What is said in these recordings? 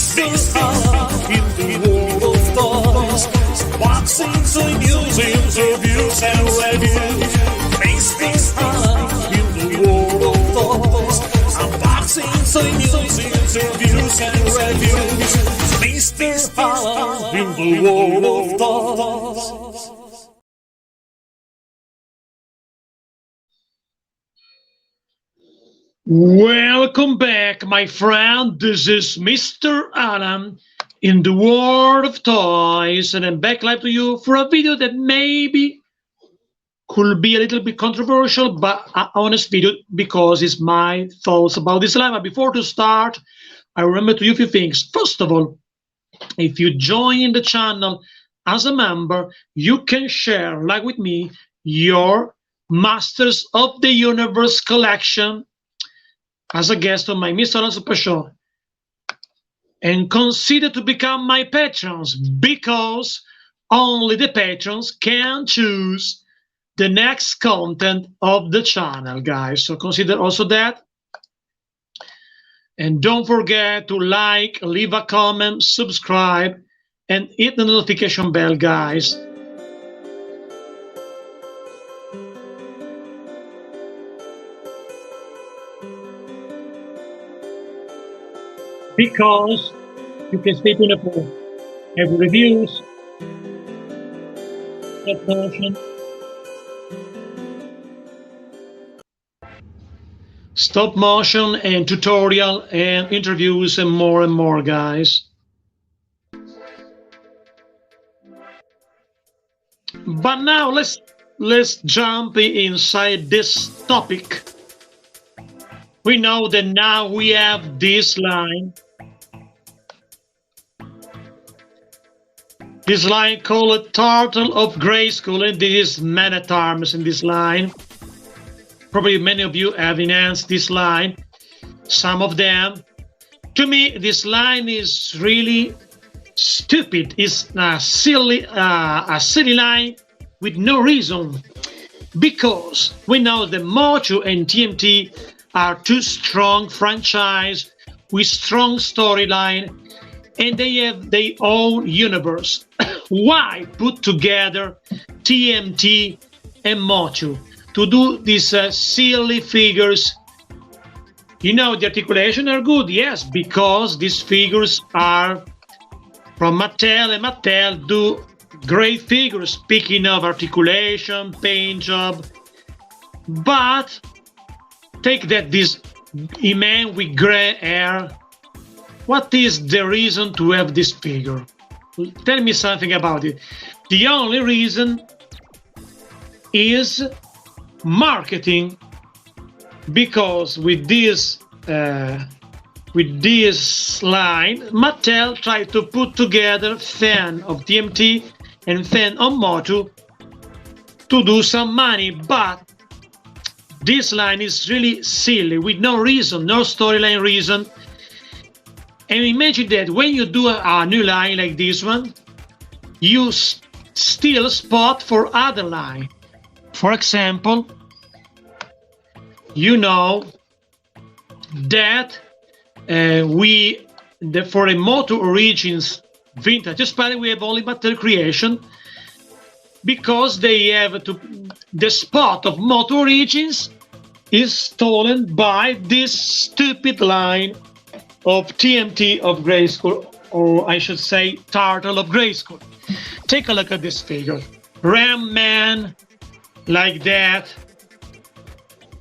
in the world of toys. Unboxings, reviews, interviews, and reviews. In the world of toys. Unboxings, reviews, interviews, and reviews. Mr. in the world of toys. Welcome back, my friend. This is Mr. Alan in the world of toys, and I'm back live to you for a video that maybe could be a little bit controversial, but an honest video because it's my thoughts about this line. But before to start, I remember to you a few things. First of all, if you join the channel as a member, you can share, like with me, your Masters of the Universe collection as a guest on my Mr. Alan Super Show, and consider to become my patrons, because only the patrons can choose the next content of the channel, guys. So consider also that. And don't forget to like, leave a comment, subscribe, and hit the notification bell, guys. Because you can stay tuned for every reviews, stop motion and tutorial and interviews and more, guys. But now let's jump inside this topic. We know that now we have this line. This line called Turtle of Grayskull, and this is man-at-arms in this line. Probably many of you have enhanced this line. Some of them. To me, this line is really stupid. It's a silly line with no reason. Because we know that MOTU and TMT are two strong franchises with strong storyline, and they have their own universe. Why put together TMT and MOTU to do these silly figures? You know, the articulation are good, yes, because these figures are from Mattel, and Mattel do great figures, speaking of articulation, paint job. But take that this man with gray hair, what is the reason to have this figure? Tell me something about it. The only reason is marketing, because with this line, Mattel tried to put together fan of TMT and fan of MOTU to do some money, but this line is really silly, with no reason, no storyline reason. And imagine that when you do a new line like this one, you still spot for other line. For example, you know that for a MOTU Origins Vintage Spider, we have only Mattel Creation, because they have the spot of MOTU Origins is stolen by this stupid line of TMT of Grayskull, or I should say Turtle of Grayskull. Take a look at this figure. Ram Man, like that.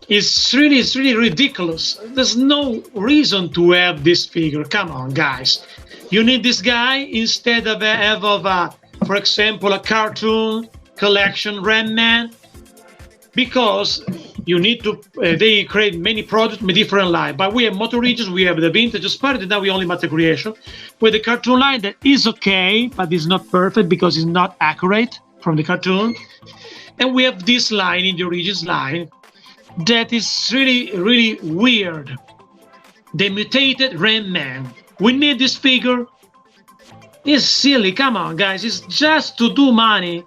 It's really ridiculous. There's no reason to have this figure. Come on, guys. You need this guy instead of for example, a cartoon collection Ram Man, because you need to they create many products with different line. But we have MOTU Origins, we have the vintage Spider, and now we only Mattel Creation with the cartoon line that is okay, but it's not perfect because it's not accurate from the cartoon. And we have this line in the Origins line that is really weird. The mutated Ram Man. We need this figure. It's silly. Come on, guys. It's just to do money.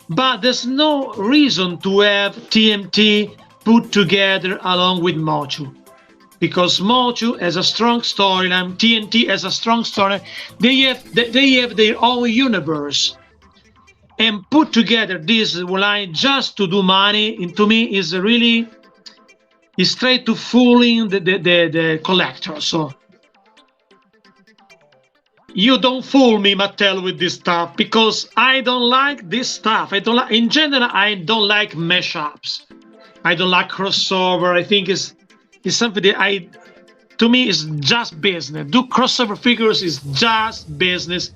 But there's no reason to have TMT put together along with MOTU. because MOTU has a strong storyline, TNT has a strong storyline. They have their own universe, and put together this line just to do money, and to me is really is straight to fooling the collector. So you don't fool me, Mattel, with this stuff, because I don't like this stuff. I don't like, in general, I don't like mashups. I don't like crossover. I think it's something that to me is just business. Do crossover figures is just business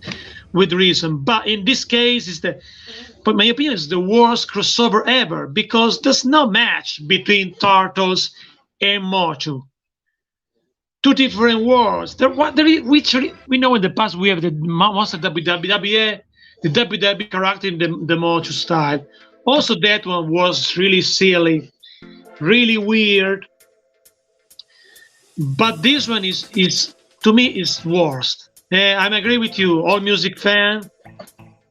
with reason. But in this case, but my opinion is the worst crossover ever, because there's no match between Turtles and MOTU. Two different worlds. We know in the past we have the monster WWE, the WWE character in the MOTU style. Also, that one was really silly, really weird. But this one is to me is worst. I agree with you, all music fan.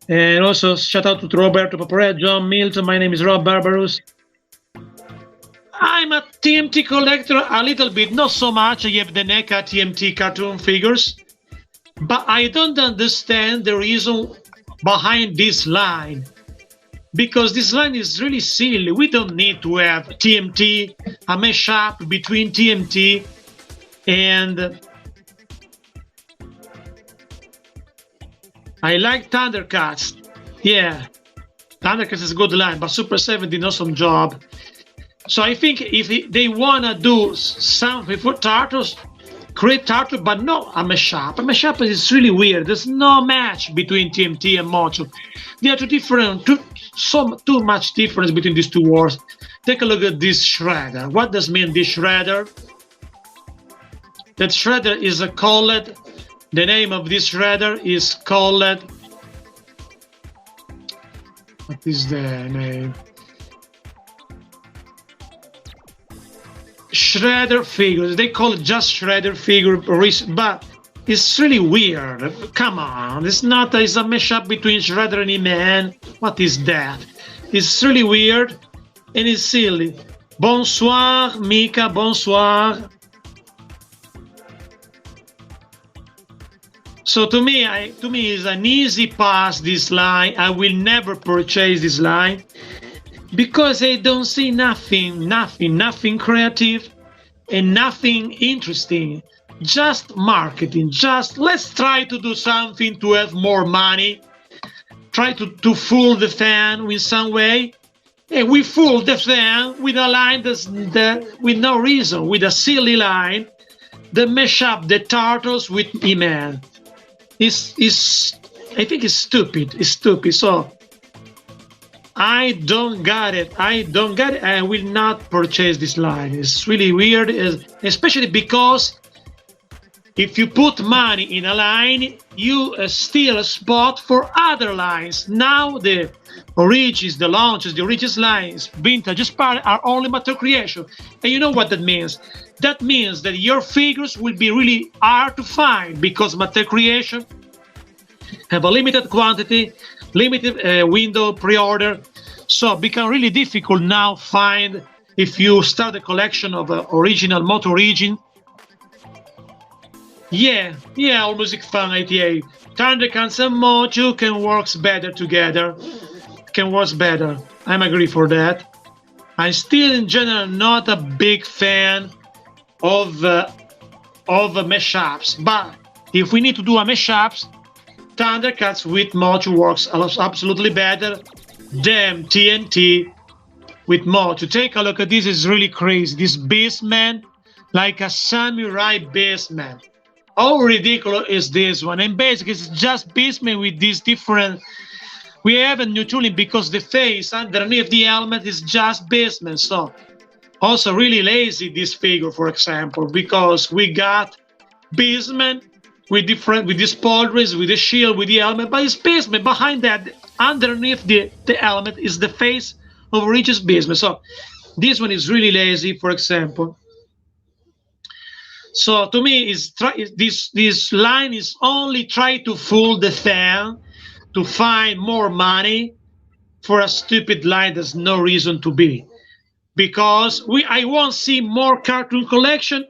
And also shout out to Roberto Paparet, John Milton. My name is Rob Barbarous. I'm a TMT collector a little bit, not so much. I have the NECA TMT cartoon figures, but I don't understand the reason behind this line, because this line is really silly. We don't need to have TMT, a mashup between TMT and I like Thundercats. Yeah, Thundercats is a good line, but Super 7 did an awesome job. So I think if they want to do something for Turtles, create Turtles, but not a mashup. A mashup is really weird. There's no match between TMT and MOTU. They are too much difference between these two worlds. Take a look at this Shredder. What does mean this Shredder? That Shredder is called, the name of this Shredder is called, what is the name? Shredder figures. They call it just Shredder figure, but it's really weird. Come on, it's a mashup between Shredder and He-Man. What is that? It's really weird and it's silly. Bonsoir, Mika. Bonsoir. So to me, it's an easy pass. This line, I will never purchase this line, because I don't see nothing creative and nothing interesting. Just marketing. Just let's try to do something to have more money. Try to fool the fan in some way. And we fool the fan with a line with no reason, with a silly line that mesh up the Turtles with He-Man. I think it's stupid. It's stupid. So I don't got it. I will not purchase this line. It's really weird, especially because if you put money in a line, you steal a spot for other lines. Now the origins, the launches, the origins lines, vintages part are only Mattel creation. And you know what that means? That means that your figures will be really hard to find, because Mattel creation have a limited quantity, limited window pre-order, so it becomes really difficult now find if you start a collection of original MOTU origin. Yeah, all music fan ITA. Thundercats and MOTU can work better together. Can work better. I'm agree for that. I'm still in general not a big fan of mashups, but if we need to do a mashups, Thundercats with MOTU works absolutely better than TNT with MOTU. Take a look at this. Is really crazy. This Beastman, like a samurai Beastman. How ridiculous is this one? And basically, it's just Beastman with these different. We have a new tooling because the face underneath the helmet is just Beastman. So also really lazy this figure, for example, because we got Beastman with these pauldrons, with the shield, with the helmet, but it's Beastman. Behind that, underneath the helmet, is the face of Regis Beastman. So this one is really lazy, for example. So to me, this line is only try to fool the fan to find more money for a stupid line there's no reason to be. Because I won't see more cartoon collection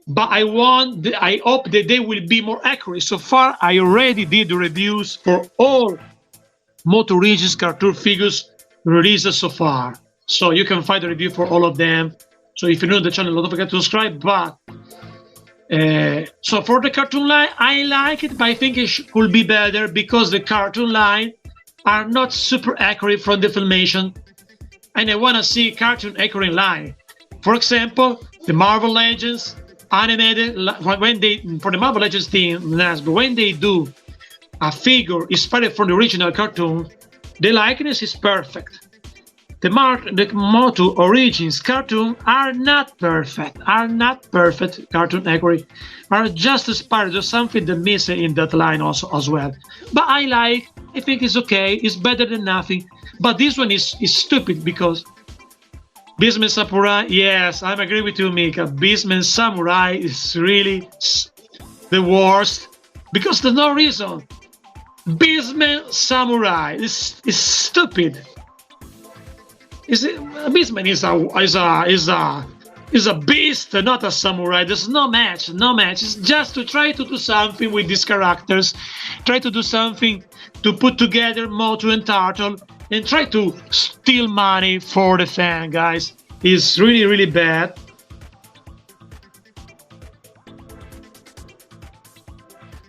but I hope that they will be more accurate. So far, I already did the reviews for all MOTU Regions cartoon figures released so far. So you can find the review for all of them. So if you're new to the channel, don't forget to subscribe. But so for the cartoon line, I like it, but I think it could be better because the cartoon line are not super accurate from the filmation, and I want to see cartoon accurate line. For example, the Marvel Legends animated when they for the Marvel Legends team, but when they do a figure inspired from the original cartoon, the likeness is perfect. The MOTU Origins cartoon are not perfect, cartoon accurate, are just inspired of something that missing in that line also as well. But I think it's okay, it's better than nothing. But this one is stupid because Beastman Samurai, yes, I agree with you, Mika. Beastman Samurai is really the worst because there's no reason. Beastman Samurai is stupid. Beastman is a beast, not a samurai. There's no match. It's just to try to do something with these characters, try to do something to put together MOTU and Turtle, and try to steal money for the fan, guys. It's really, really bad.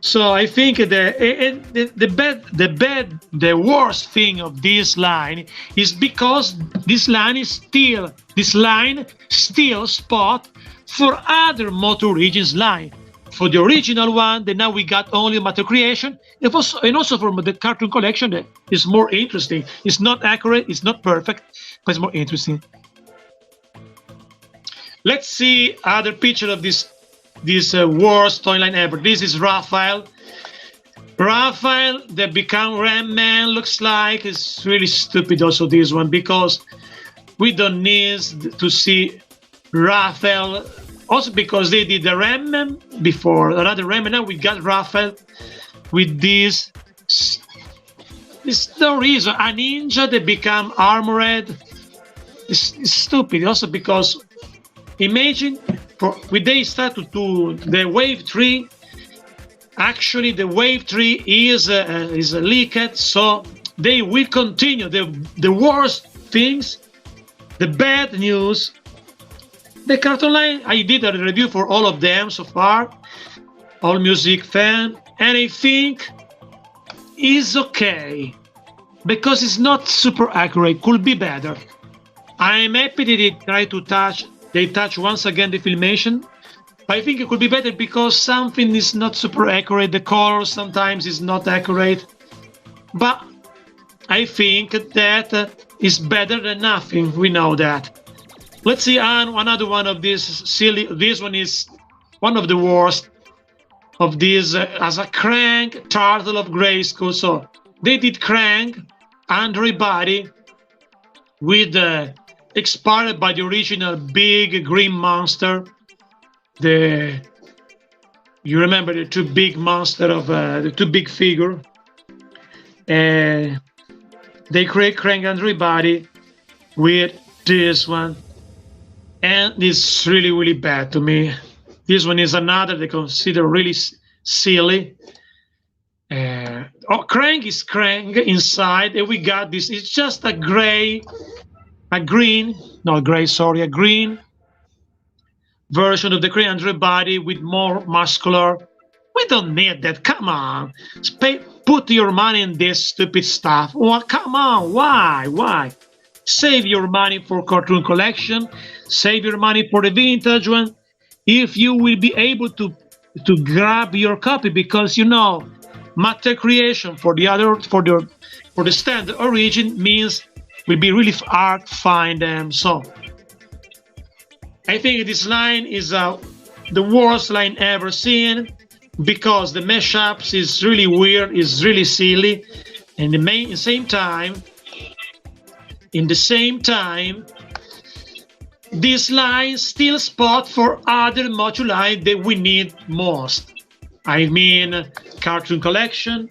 So I think the worst thing of this line is because this line still spot for other MOTU Origins line. For the original one, then now we got only Matter Creation, and also for the cartoon collection that is more interesting. It's not accurate, it's not perfect, but it's more interesting. Let's see other picture of this worst toy line ever. This is Raphael, that become Ram Man, looks like. It's really stupid also, this one, because we don't need to see Raphael, also because they did the Ram Man before, another Ram Man. Now we got Raphael with this. There's no reason. A ninja that become armored is stupid also because imagine when they start to do the wave 3, actually the wave 3 is leaked, so they will continue the worst things, the bad news. The cartoon line, I did a review for all of them so far, all music fan, and I think is okay because it's not super accurate, could be better. I'm happy that they touch once again the filmation. I think it could be better because something is not super accurate. The color sometimes is not accurate, but I think that is better than nothing. We know that. Let's see another one of this silly. This one is one of the worst of these as a Crank Turtle of Grayskull. So they did Crank Android body with expired by the original big green monster. You remember the two big monster of the two big figure. They create Crank Android body with this one, and it's really, really bad to me. This one is another they consider really silly. Crank is Crank inside, and we got this. It's just a green version of the Crank Android body with more muscular. We don't need that. Come on, put your money in this stupid stuff. Well, come on, why? Save your money for cartoon collection. Save your money for the vintage one. If you will be able to grab your copy, because you know, Matter Creation for the standard origin means will be really hard to find them. So I think this line is the worst line ever seen because the mashups is really weird, is really silly, and in the same time, this line still spot for other MOTU line that we need most. I mean, cartoon collection.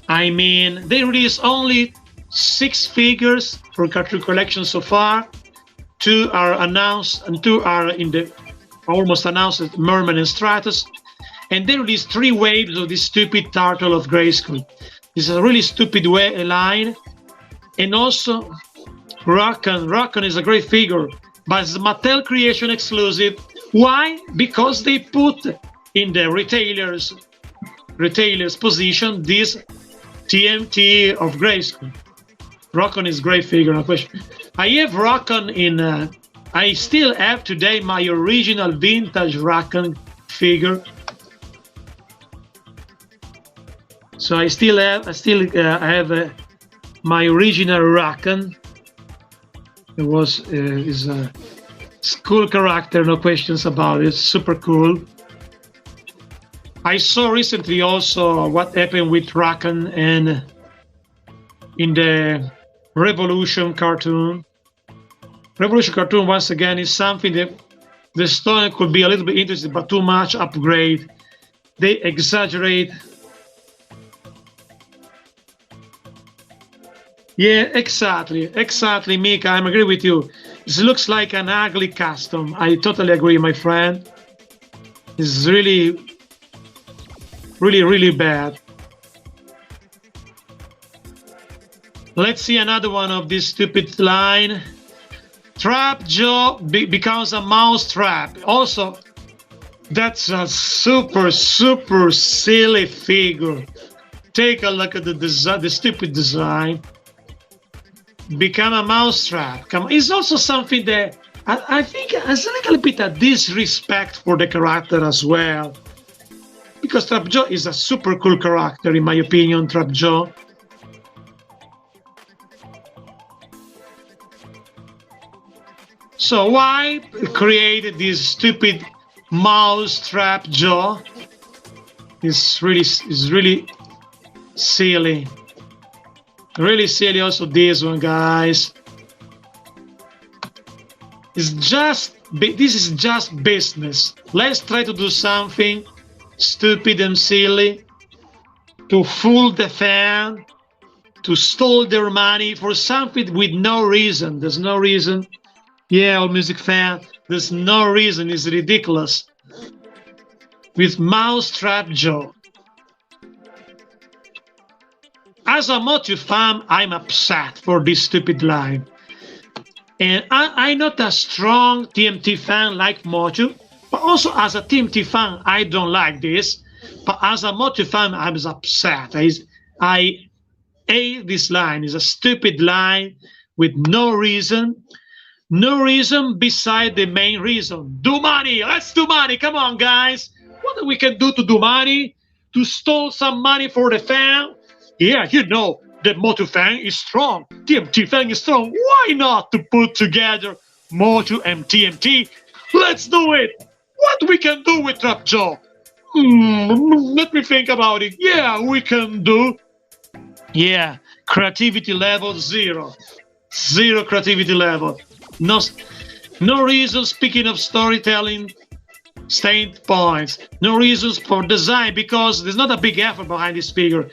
I mean, they released only 6 figures for cartoon collection so far. 2 are announced and 2 are almost announced Merman and Stratos, and they released 3 waves of this stupid turtle of Grayskull. This is a really stupid line, and also Rockan. Rockan is a great figure, but it's a Mattel Creation exclusive. Why? Because they put in the retailers position this TMT of Grayskull. Rockan is great figure, no question. I have Rockan in. I still have today my original vintage Rockan figure. So I still have my original Rockan. It was is a cool character, no questions about it. Super cool. I saw recently also what happened with Rockan and in the Revolution cartoon. Revolution cartoon, once again, is something that the story could be a little bit interesting, but too much upgrade. They exaggerate. Yeah, exactly, Mika. I agree with you. This looks like an ugly custom. I totally agree, my friend. It's really bad. Let's see another one of this stupid line. Trap Joe becomes a mouse trap. Also, that's a super silly figure. Take a look at the design, the stupid design. Become a mouse trap. Come on. It's also something that I think has a little bit of disrespect for the character as well. Because Trap Joe is a super cool character, in my opinion, Trap Joe. So why create this stupid mouse trap Joe? It's really silly. Really silly also this one, guys. This is just business. Let's try to do something stupid and silly to fool the fan, to steal their money for something with no reason. There's no reason. Yeah, all music fan, there's no reason. It's ridiculous. With Mousetrap Joe. As a MOTU fan, I'm upset for this stupid line. And I'm not a strong TMT fan like MOTU, but also as a TMT fan, I don't like this. But as a MOTU fan, I was upset. I hate this line. It's a stupid line with no reason. No reason beside the main reason. Do money. Let's do money. Come on, guys. What we can do to do money? To steal some money for the fan? Yeah, you know, the MOTU fan is strong. TMT fan is strong. Why not to put together MOTU and TMT? Let's do it. What we can do with Trap Joe? Let me think about it. Yeah, we can do. Yeah, creativity level 0. 0 creativity level. No reason, speaking of storytelling standpoints, no reasons for design, because there's not a big effort behind this figure.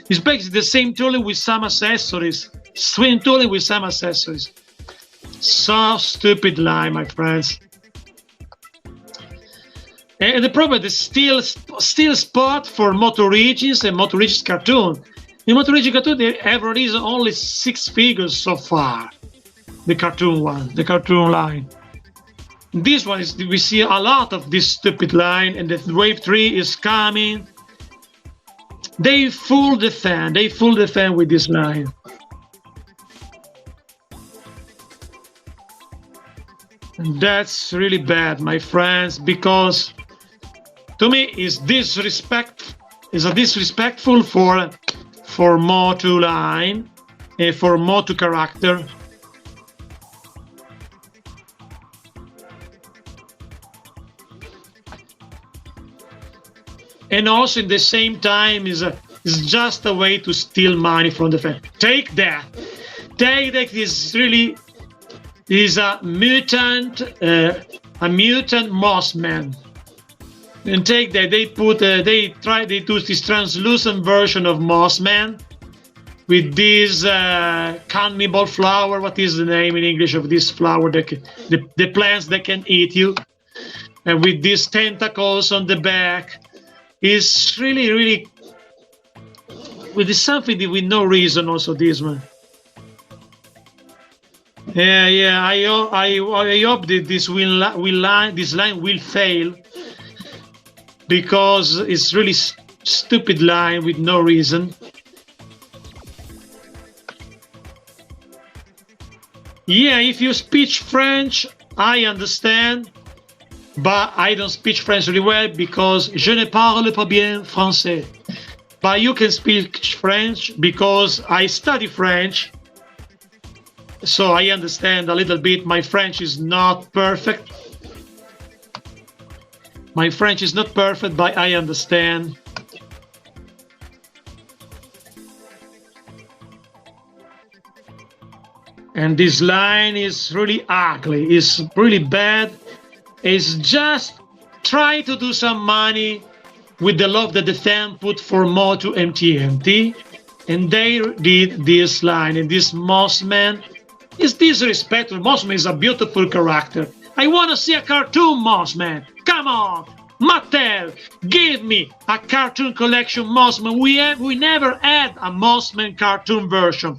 It's basically the same tooling with some accessories. Swing tooling with some accessories. So stupid line, my friends. And the problem is still spot for MOTU Origins and MOTU Origins cartoon. In MOTU Origins cartoon, they have released only 6 figures so far. The cartoon one, the cartoon line. This one is, we see a lot of this stupid line, and the wave 3 is coming. They fool the fan. They fool the fan with this line. And that's really bad, my friends, because to me is a disrespectful for MOTU line and for MOTU character. And also in the same time is just a way to steal money from the fan. Take that. Take that is a mutant Mossman. And take that. They do this translucent version of Mossman with this cannibal flower. What is the name in English of this flower? The plants that can eat you. and with these tentacles on the back, is really, really, with something with no reason. Also, this one. Yeah. I hope that this line will fail, because it's really stupid line with no reason. Yeah, if you speak French, I understand, but I don't speak French really well because je ne parle pas bien français. But you can speak French because I study French, so I understand a little bit. My French is not perfect. My French is not perfect, but I understand. And this line is really ugly. It's really bad. It's just try to do some money with the love that the fan put for MOTU and tmnt, and they did this line. And this Mossman is disrespectful. Mossman is a beautiful character. I want to see a cartoon Mossman. Come on, Mattel, give me a cartoon collection Mossman. We never had a Mossman cartoon version.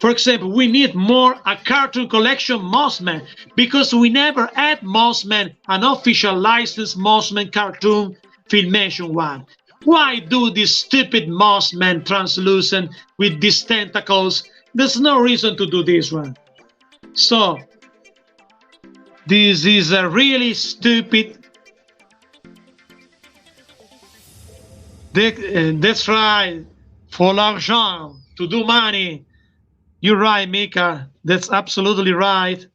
For example, we need more a cartoon collection Mossman, because we never had Mossman, an official licensed Mossman cartoon filmation one. Why do this stupid Mossman translucent with these tentacles? There's no reason to do this one. So, this is a really stupid. That's right, for l'argent, to do money. You're right, Mika. That's absolutely right.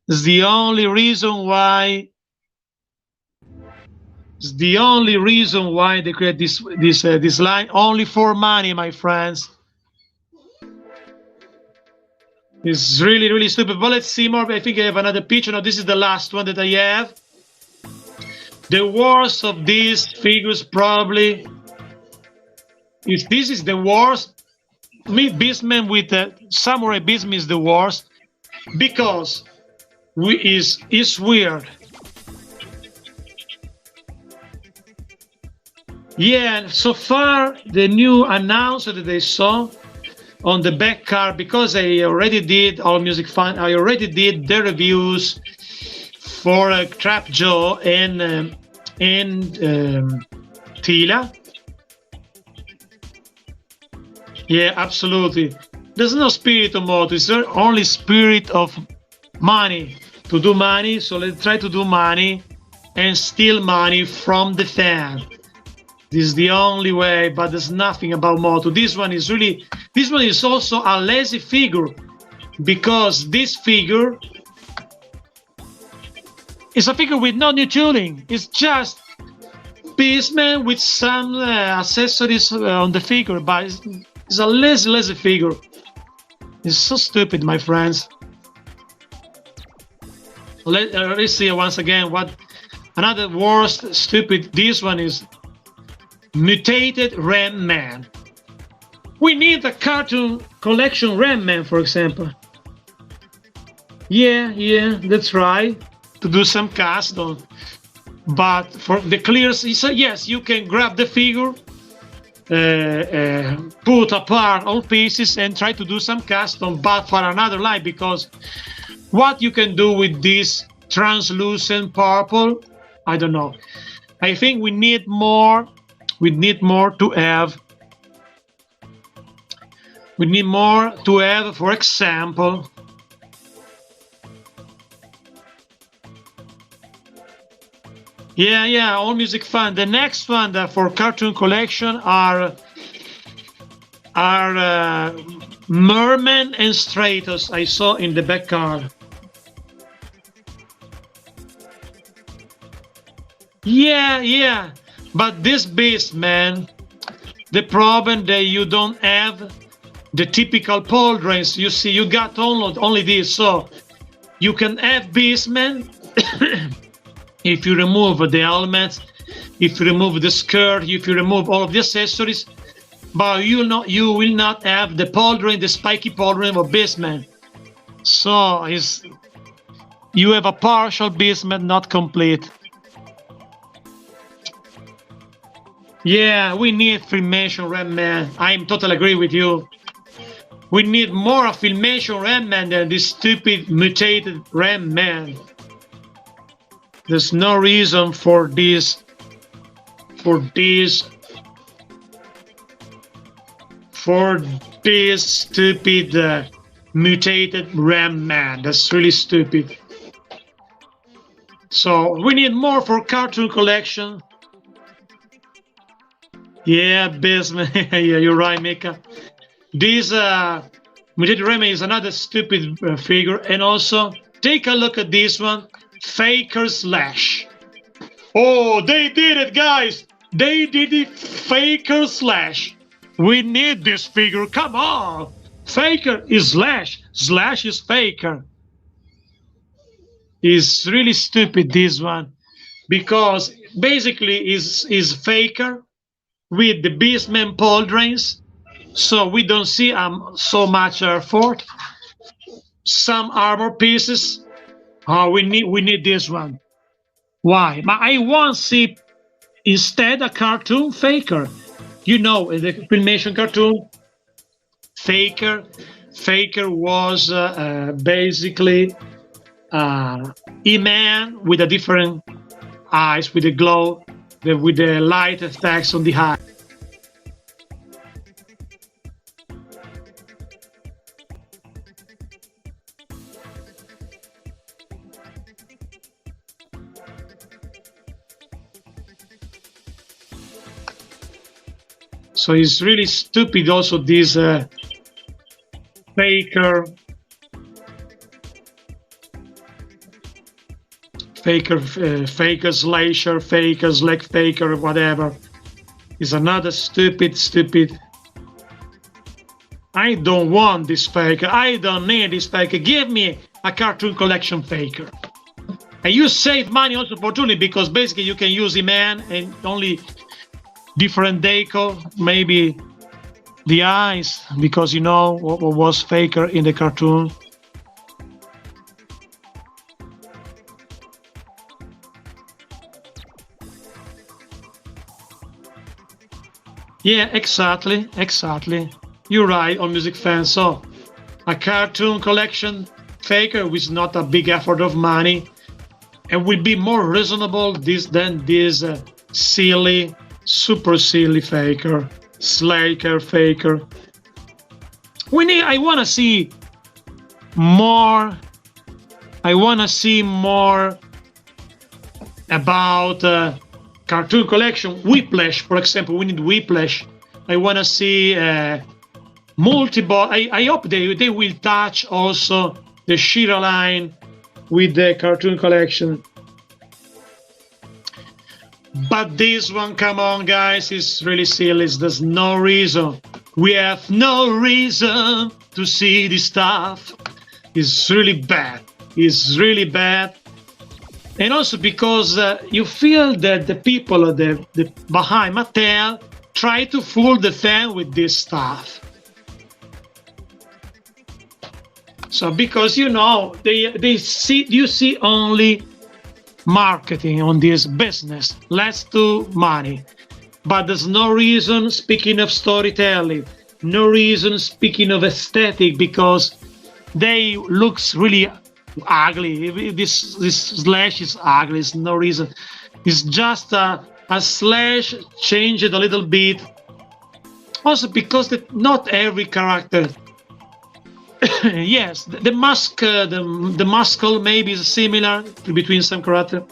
It's the only reason why. It's the only reason why they create this line, only for money, my friends. It's really, really stupid. But let's see more. I think I have another picture. Now, this is the last one that I have. The worst of these figures, probably, if this is the worst, Beastman with Samurai Beastman is the worst, because it's weird. Yeah, so far the new announcer that I saw on the back card, because I already did All Music Fan, I already did the reviews for Trap Joe and Teela. Yeah, absolutely. There's no spirit of MOTU. It's only spirit of money, to do money. So let's try to do money and steal money from the fan. This is the only way, but there's nothing about MOTU. This one is also a lazy figure, because this figure is a figure with no new tooling. It's just Beastman with some accessories on the figure, but it's a lazy figure. It's so stupid, my friends. Let's see once again what another worst stupid. This one is mutated Ram Man. We need a cartoon collection Ram Man, for example. Yeah, that's right. To do some custom, but for the clears, yes, you can grab the figure. Put apart all pieces and try to do some custom, but for another line, because what you can do with this translucent purple, I don't know. I think we need more. We need more to have. We need more to have, for example, yeah, All Music Fan. The next one that for cartoon collection are Merman and Stratos. I saw in the back card. Yeah, but this beast, man, the problem that you don't have the typical pauldrons. You see, you got only this, so you can have Beastman. If you remove the helmet, if you remove the skirt, if you remove all of the accessories, but you will not have the pauldron, the spiky pauldron of Beastman. So You have a partial Beastman, not complete. Yeah, we need Filmation Ram Man. I'm totally agree with you. We need more of Filmation Ram Man than this stupid mutated Ram Man. There's no reason for this stupid mutated Ram Man. That's really stupid. So we need more for cartoon collection. Yeah, Bisman. Yeah, you're right, Mika. This mutated Ram Man is another stupid figure. And also, take a look at this one. Faker Slash. Oh, they did it, guys. They did it. Faker Slash. We need this figure. Come on. Faker is Slash. Slash is Faker. It's really stupid, this one. Because basically is Faker with the Beastman pauldrons. So we don't see so much effort. Some armor pieces. Oh, we need this one. Why? But I want to see instead a cartoon Faker. You know, in the Filmation cartoon, Faker was basically E-Man with a different eyes, with the glow, with the light effects on the eye. So it's really stupid also this Faker Slasher, Faker, Slack Faker, whatever. Is another stupid. I don't want this Faker. I don't need this Faker. Give me a cartoon collection Faker. And you save money also for tooling because basically you can use E-Man and only different deco, maybe the eyes, because you know what was Faker in the cartoon. Yeah, exactly. You're right, on Music Fan. So a cartoon collection Faker with not a big effort of money and will be more reasonable than this silly, super silly Faker, Slaker Faker. I want to see more. I want to see more about cartoon collection. Whiplash, for example. We need Whiplash. I want to see multiple. I hope they will touch also the Shira line with the cartoon collection. But this one, come on, guys, is really silly. There's no reason. We have no reason to see this stuff. It's really bad. It's really bad. And also because you feel that the people behind Mattel try to fool the fan with this stuff. So because you know you see only marketing on this business. Let's do money. But there's no reason, speaking of storytelling, no reason speaking of aesthetic, because they looks really ugly. This Slash is ugly. There's no reason. It's just a Slash changed a little bit. Also because not every character. Yes, the mask, the muscle maybe is similar between some character.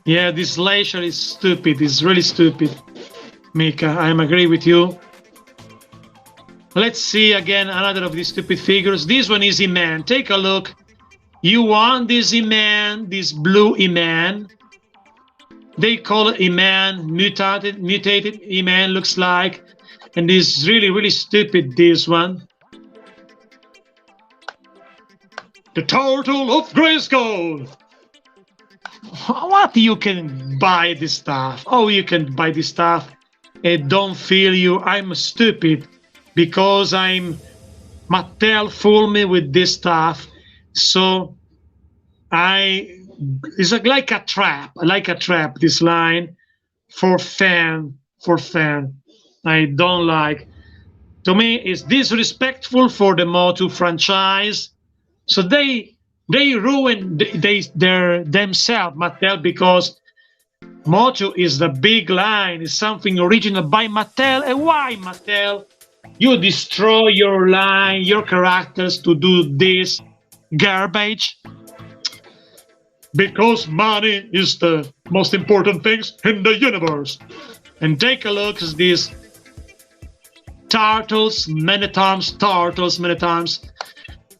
Yeah, this Slasher is stupid. It's really stupid. Mika, I agree with you. Let's see again another of these stupid figures. This one is E-Man. Take a look. You want this E-Man, this blue E-Man. They call it E-Man, mutated E-Man looks like. And this is really stupid, this one. The Turtle of Grayskull. What, you can buy this stuff? Oh, you can buy this stuff and don't feel I'm stupid because I'm Mattel fooled me with this stuff. So it's like a trap, this line for fan. I don't like. To me, it's disrespectful for the MOTU franchise. So they ruin themselves, Mattel, because MOTU is the big line, is something original by Mattel. And why, Mattel? You destroy your line, your characters to do this garbage? Because money is the most important things in the universe. And take a look at these turtles, Man-at-Arms.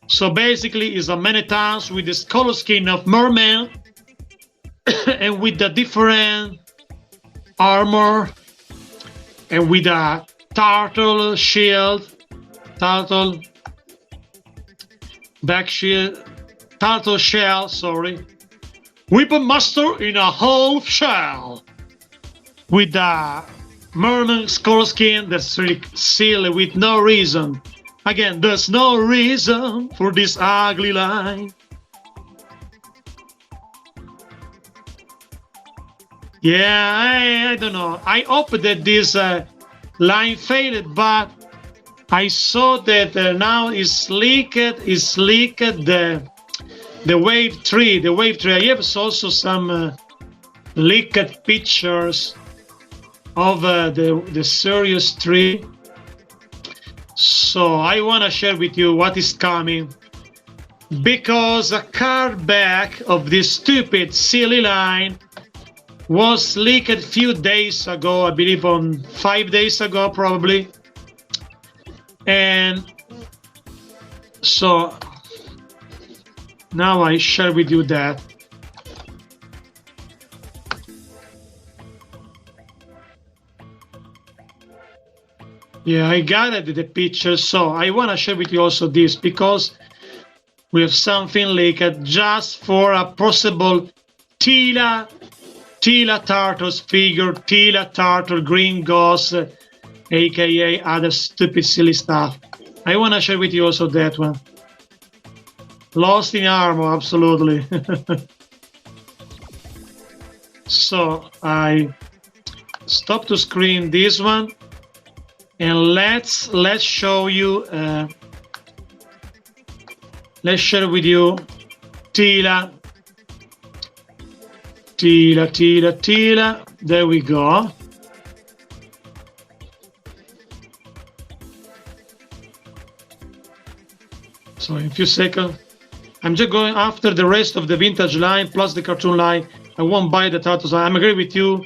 So basically, it's a Man-at-Arms with this color skin of merman and with the different armor and with a turtle shield, turtle back shield, turtle shell, sorry. Weapon Master in a half shell with the merman skull skin. That's really silly with no reason. Again, there's no reason for this ugly line. Yeah, I don't know. I hope that this line failed, but I saw that now is leaked the wave 3. I have also some leaked pictures of the Series 3. So I want to share with you what is coming, because a card back of this stupid silly line was leaked a few days ago, I believe on 5 days ago probably. And so now I share with you that. Yeah, I gathered the picture, so I want to share with you also this, because we have something leaked just for a possible Teela Turtles figure, Teela Turtle Green Ghost, aka other stupid silly stuff. I want to share with you also that one. Lost in armor, absolutely. So I stop to screen this one, and let's show you. Let's share with you Teela. There we go. So in a few seconds, I'm just going after the rest of the vintage line plus the cartoon line. I won't buy the turtles. I'm agree with you.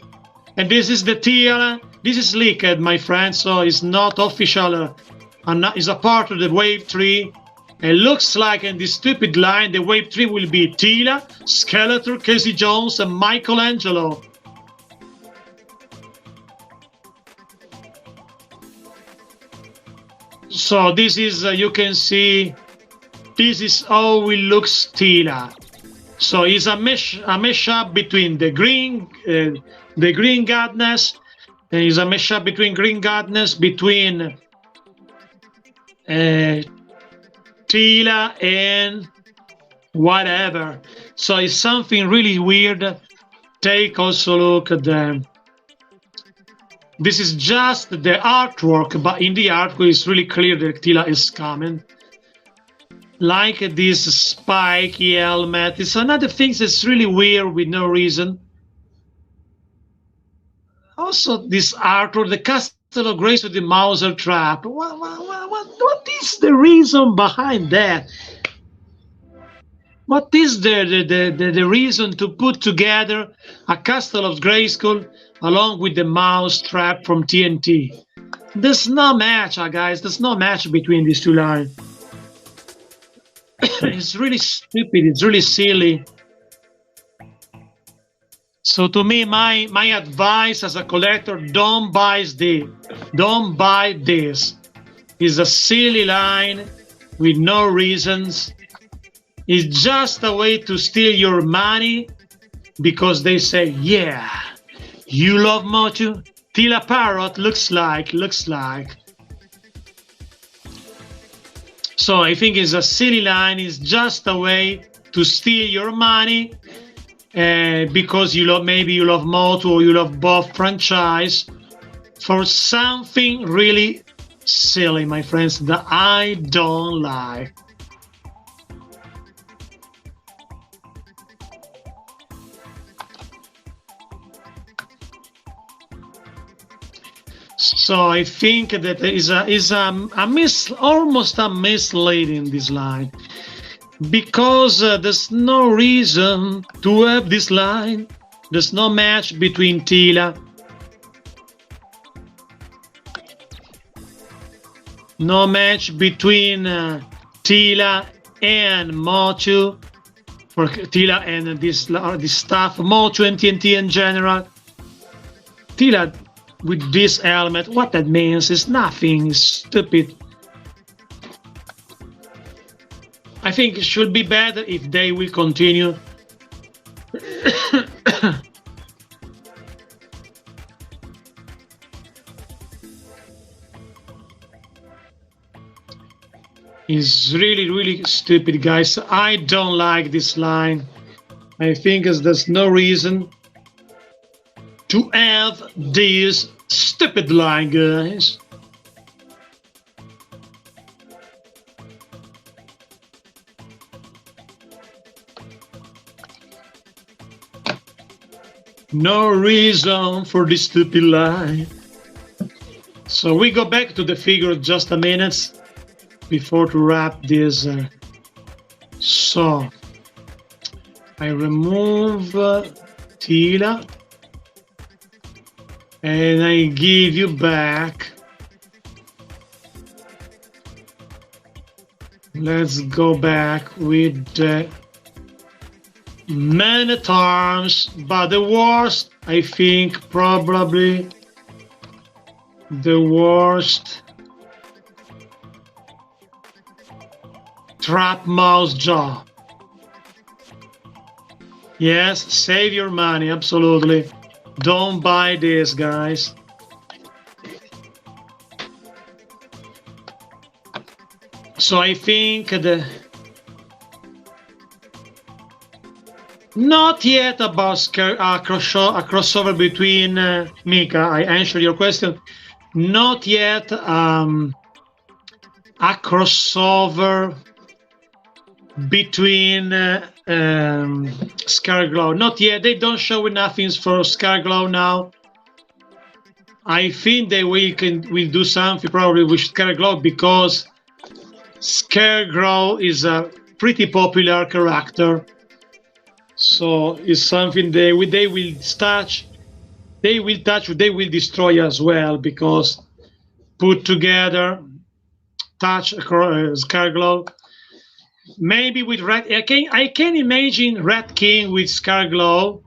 And this is the teela. This is leaked, my friend, so it's not official. It's a part of the Wave 3. It looks like in this stupid line, the Wave 3 will be Teela, Skeletor, Casey Jones, and Michelangelo. So this is, you can see, this is how it looks Teela. So it's a mashup between the green Godness. It's a mashup between Green Godness, between Teela and whatever. So it's something really weird. Take also a look at them. This is just the artwork, but in the artwork it's really clear that Teela is coming. Like this spiky helmet. It's another thing that's really weird with no reason. Also, this artwork, the Castle of Grace with the Mauser trap. What is the reason behind that? What is the reason to put together a Castle of Grayskull along with the mouse trap from TNT? There's no match, guys. There's no match between these two lines. It's really stupid. It's really silly. So to me, my advice as a collector, don't buy this. It's a silly line with no reasons. It's just a way to steal your money because they say, yeah, you love MOTU? Teela Parrot looks like. So I think it's a silly line. It's just a way to steal your money because maybe you love MOTU or you love both franchise for something really silly, my friends, that I don't like. So I think that is almost a misleading this line, because there's no reason to have this line. There's no match between teela, no match between teela and MOTU, for teela and this stuff, MOTU and tmnt in general. Teela with this element, what that means is nothing, is stupid. I think it should be better if they will continue It's really stupid, guys. I don't like this line. I think there's no reason to have this stupid line, guys. No reason for this stupid line. So we go back to the figure just a minute before to wrap this. So I remove teela and I give you back. Let's go back with the man at arms, but the worst, I think, probably the worst trap mouse jaw. Yes, save your money, absolutely. Don't buy this, guys. So I think not yet about a crossover between Mika. I answered your question. Not yet a crossover between Scareglow. Not yet. They don't show nothing for Scareglow now. I think they will do something probably with Scareglow, because Scareglow is a pretty popular character. So it's something they will touch. They will destroy as well, because put together, touch Scareglow. Maybe with Red, I can imagine Red King with Scareglow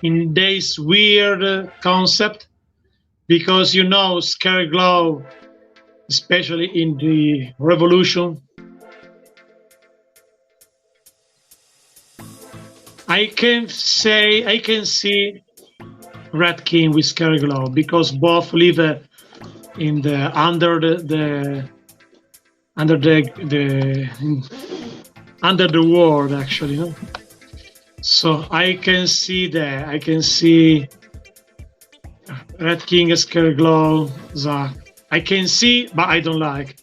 in this weird concept, because you know Scareglow, especially in the Revolution, I can see Red King with Scareglow, because both live in the under the world, actually, no? So I can see that. I can see Red King and Scareglow. I can see, but I don't like.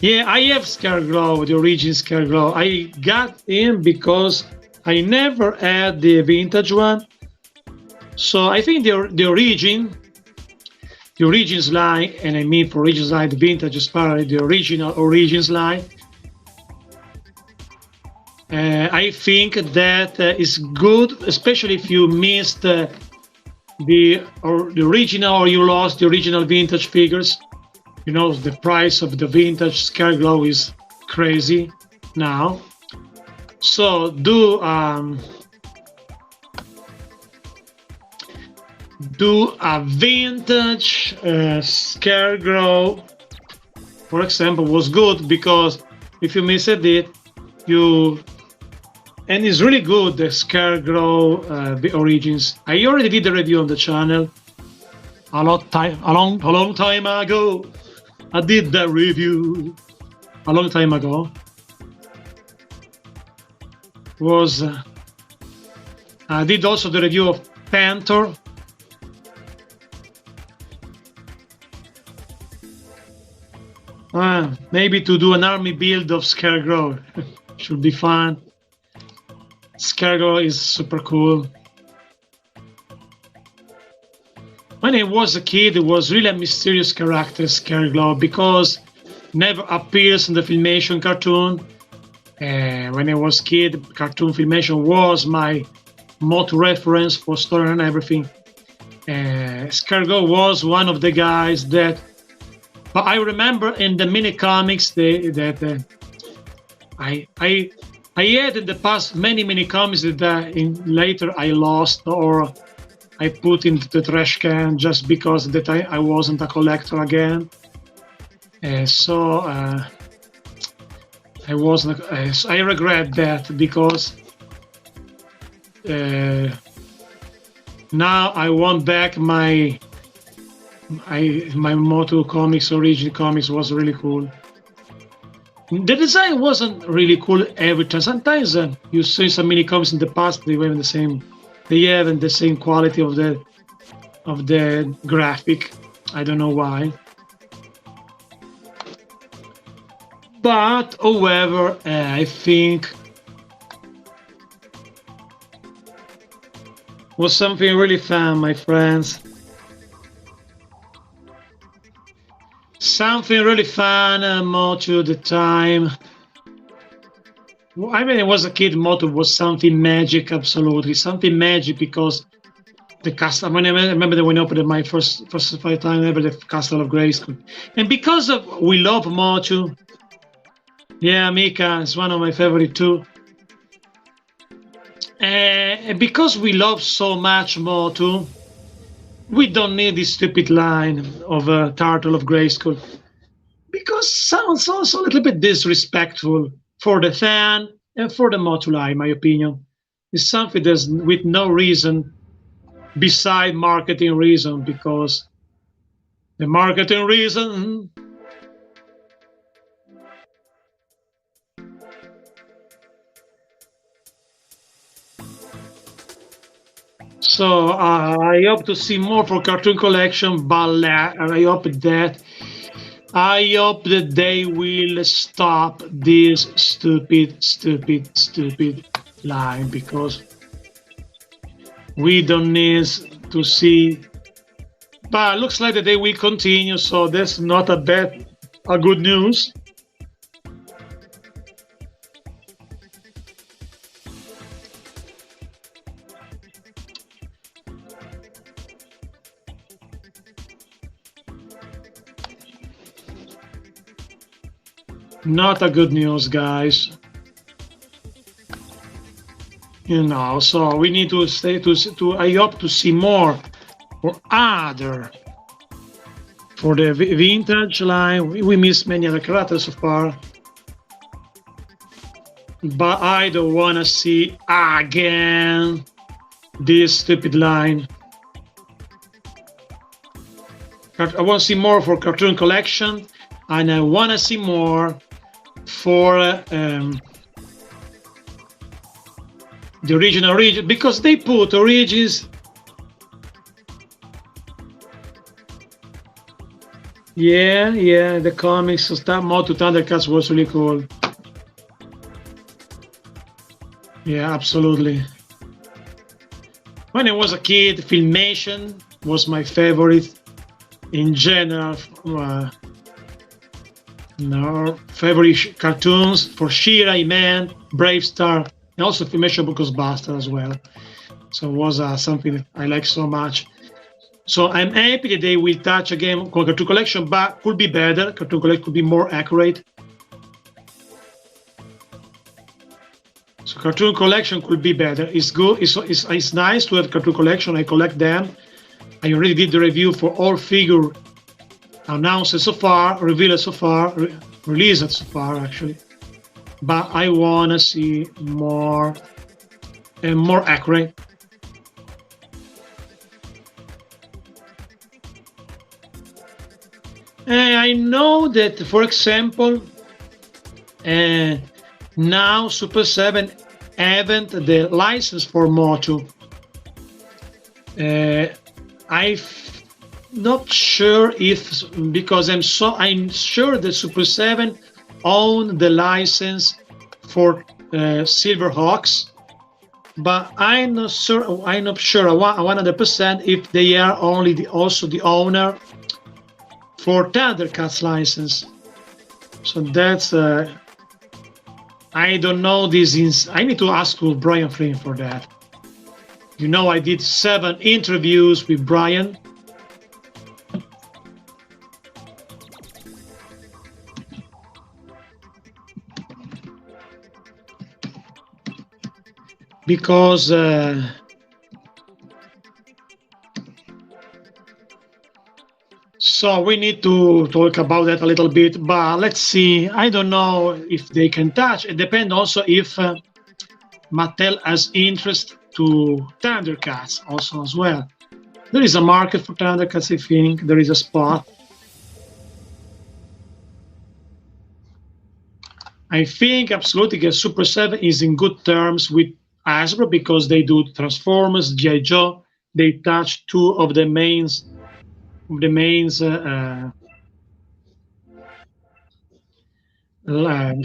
Yeah, I have Scareglow, the origin Scareglow. I got him because I never had the vintage one. So I think the origins line, and I mean for origins line, the vintage is probably the original origins line. I think that is good, especially if you missed the original, or you lost the original vintage figures. You know, the price of the vintage Scareglow is crazy now. So do a vintage Scareglow, for example, was good, because if you missed it, and it's really good, the Scareglow, the origins. I already did the review on the channel a long time ago. I did that review a long time ago. I did also the review of Panther. Maybe to do an army build of Scarecrow should be fun. Scarecrow is super cool. When I was a kid, it was really a mysterious character, Scarecrow, because never appears in the Filmation cartoon. When I was a kid, cartoon Filmation was my MOTU reference for story and everything. Scarecrow was one of the guys that. But I remember in the mini comics that I had in the past many mini comics that later I lost or I put into the trash can just because that I wasn't a collector again. So I wasn't. I regret that because now I want back my MOTU comics. Origin comics was really cool. The design wasn't really cool every time. Sometimes you see some mini comics in the past, they were in the same. They have the same quality of the graphic. I don't know why. But however, I think was something really fun, my friends. Something really fun, MOTU at the time. I mean, I was a kid, MOTU was something magic, absolutely. Something magic because the castle, I remember that when I opened my first 5 time ever, the Castle of Grayskull. And because we love MOTU, yeah, Mika is one of my favorite too. And because we love so much MOTU, we don't need this stupid line of Turtle of Grayskull because sounds also a little bit disrespectful for the fan and for the MOTU line, in my opinion. It's something that's with no reason beside marketing reason, because the marketing reason so I hope to see more for Cartoon Collection, but I hope that they will stop this stupid line, because we don't need to see. But it looks like that they will continue, so that's not a good news. Not a good news, guys. So we need to stay to. I hope to see more for the vintage line. We miss many other characters so far, but I don't want to see again this stupid line. I want to see more for Cartoon Collection, and I want to see more for the original Origin, because they put Origins. Yeah, the comics of MOTU Thundercats was really cool. Yeah, absolutely. When I was a kid, Filmation was my favorite in general. Favorite cartoons for She-Ra, Man, Brave Star, and also Filmation Ghostbusters as well. So it was something I like so much. So I'm happy that they will touch again Cartoon Collection, but could be better. Cartoon Collection could be more accurate. So Cartoon Collection could be better. It's good. It's nice to have Cartoon Collection. I collect them. I already did the review for all figure announced so far, revealed so far, released so far actually. But I want to see more and more accurate. I know that, for example, now Super 7 haven't the license for MOTU. I'm not sure if, because I'm sure that Super 7 own the license for Silverhawks, but I'm not sure. I'm not sure 100% if they are also the owner for Thundercats license. So that's I don't know this. I need to ask Brian Flynn for that. You know, I did 7 interviews with Brian. Because so we need to talk about that a little bit, but let's see. I don't know if they can touch. It depends also if Mattel has interest to Thundercats also as well. There is a market for Thundercats, I think. There is a spot. I think absolutely that Super 7 is in good terms with Hasbro because they do Transformers, G.I. Joe. They touch 2 of the mains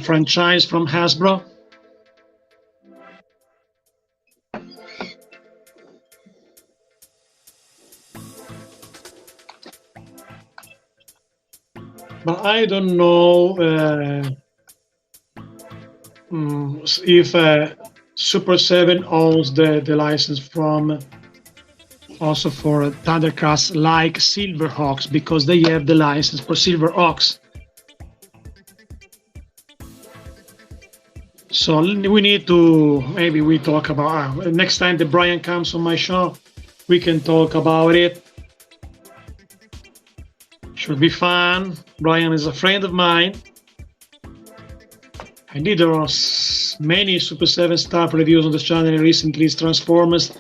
franchise from Hasbro. But I don't know if Super 7 owns the license from also for Thundercats like Silverhawks because they have the license for Silverhawks. So we need to, maybe we talk about, next time that Brian comes on my show, we can talk about it. Should be fun. Brian is a friend of mine. I did many Super 7 stuff reviews on the channel recently. Transformers,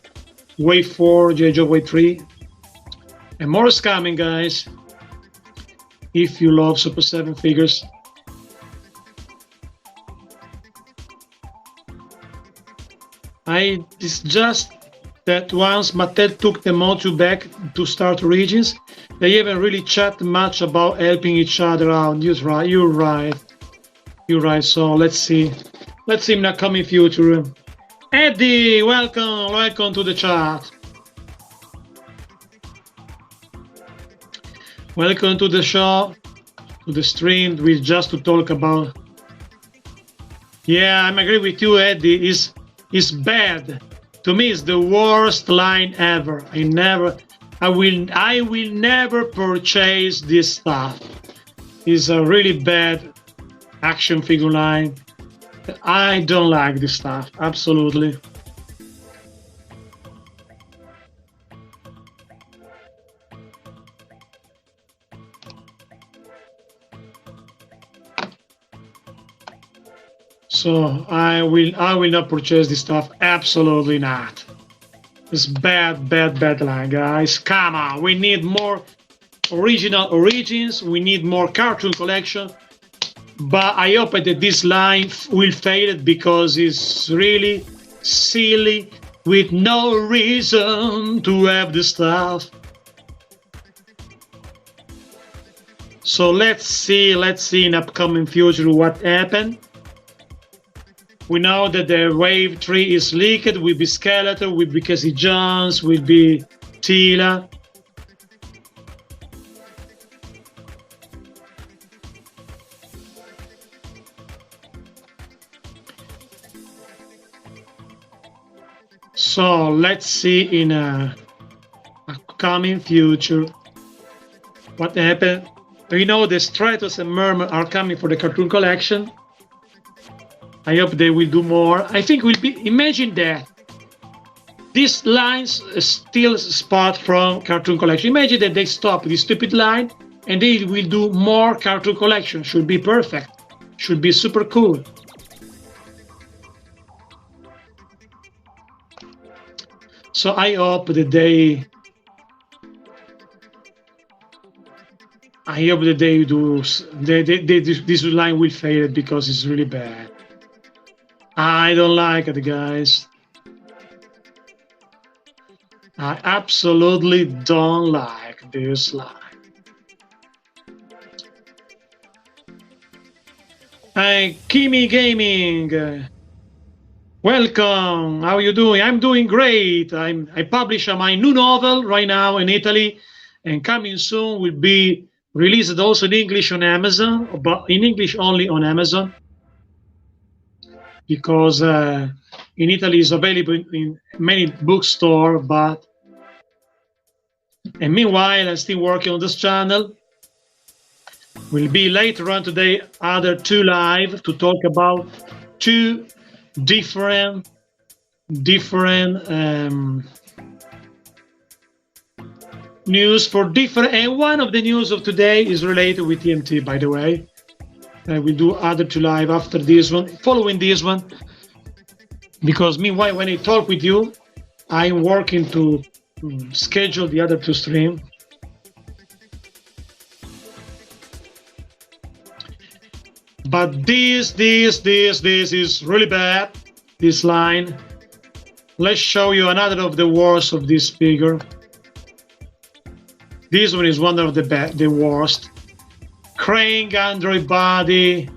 Wave 4, G.I. Joe Wave 3. And more is coming, guys. If you love Super 7 figures. It's just that once Mattel took the MOTU back to start Origins, they haven't really chat much about helping each other out. You're right. So let's see. Let's see in the coming future. Eddie, welcome to the chat. Welcome to the show, to the stream. We just to talk about. Yeah, I agree with you, Eddie. Is bad. To me, it's the worst line ever. I will never purchase this stuff. It's a really bad action figure line. I don't like this stuff. Absolutely. So I will not purchase this stuff. Absolutely not. It's bad line, guys. Come on, we need more original origins. We need more cartoon collection. But I hope that this line will fail because it's really silly with no reason to have the stuff. So let's see in upcoming future what happened. We know that the Wave 3 is leaked, will be Skeletor, will be Casey Jones, will be Teela. So let's see in a coming future what happened. We know the Stratos and Murmur are coming for the cartoon collection. I hope they will do more. I think will be. Imagine that these lines still spot from cartoon collection. Imagine that they stop this stupid line and they will do more cartoon collection. Should be perfect. Should be super cool. So I hope that I hope that they do. This line will fail because it's really bad. I don't like it, guys. I absolutely don't like this line. Hey, Kimi Gaming. Welcome. How are you doing? I'm doing great. I publish my new novel right now in Italy, and coming soon will be released also in English on Amazon, but in English only on Amazon, because in Italy is available in many bookstores. And meanwhile, I'm still working on this channel. Will be later on today other two live to talk about two different news for different, and one of the news of today is related with TMT, by the way. I will do other two live after this one, following this one, because meanwhile when I talk with you, I'm working to schedule the other two stream. But this is really bad, this line. Let's show you another of the worst of this figure. This one is one of the worst. Crane Android body.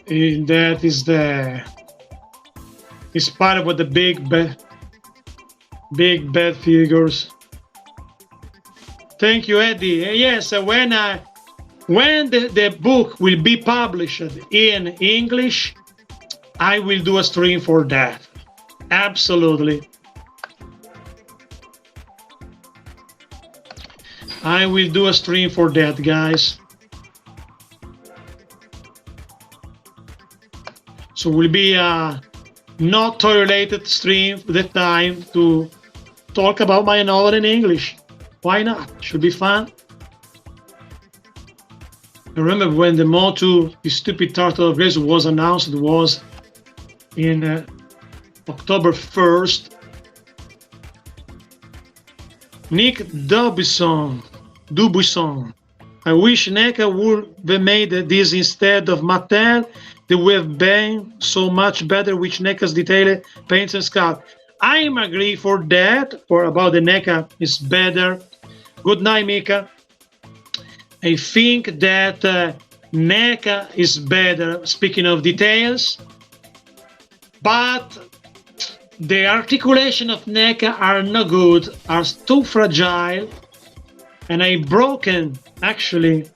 And that is part of the big bad figures. Thank you, Eddie. Yes, when the book will be published in English, I will do a stream for that. Absolutely. I will do a stream for that, guys. So will be a not toy-related stream that time to talk about my novel in English. Why not? Should be fun. I remember when the MOTU, the stupid Turtle of Grayskull, was announced. It was in October 1st. Nick Dubuisson. I wish NECA would have made this instead of Mattel. They would have been so much better with NECA's detailed paints and sculpt. I agree for that. About the NECA is better. Good night, Mika. I think that NECA is better, speaking of details, but the articulation of NECA are not good, are too fragile, and I broken, actually,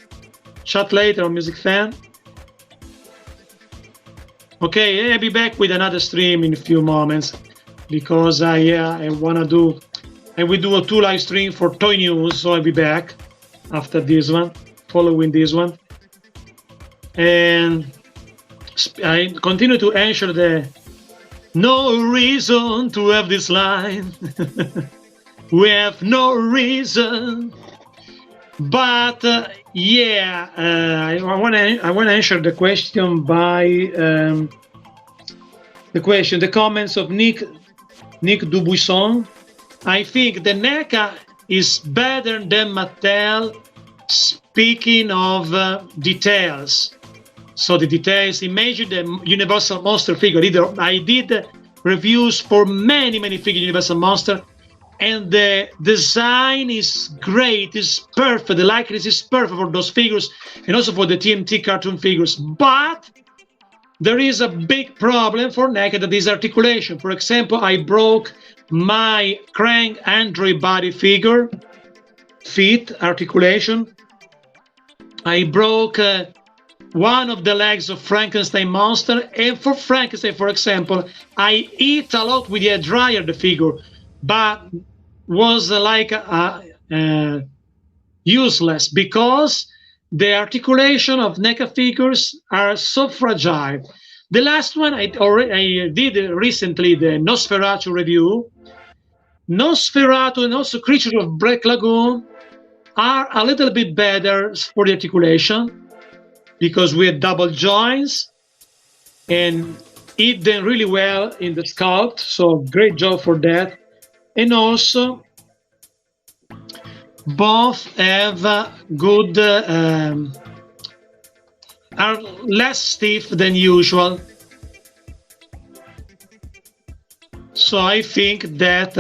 chat later on Music Fan. Okay, I'll be back with another stream in a few moments, because I will do a 2 live stream for Toy News, so I'll be back after this one, following this one. And I continue to answer the no reason to have this line. We have no reason. But I want to answer the question by the comments of Nick Dubuisson. I think the NECA is better than Mattel, speaking of details. So the details, imagine the Universal Monster figure. I did reviews for many figures Universal Monster, and the design is great, it's perfect, the likeness is perfect for those figures, and also for the TMT cartoon figures. But there is a big problem for NECA, that is articulation. For example, I broke my Krang Android body figure, feet articulation. I broke one of the legs of Frankenstein monster, and for Frankenstein, for example, I eat a lot with the air dryer the figure, but was useless because the articulation of NECA figures are so fragile. The last one I did recently, the Nosferatu review. Nosferatu and also Creature of Black Lagoon are a little bit better for the articulation, because we had double joints and eat them really well in the sculpt. So great job for that. And also both have good, are less stiff than usual. So I think that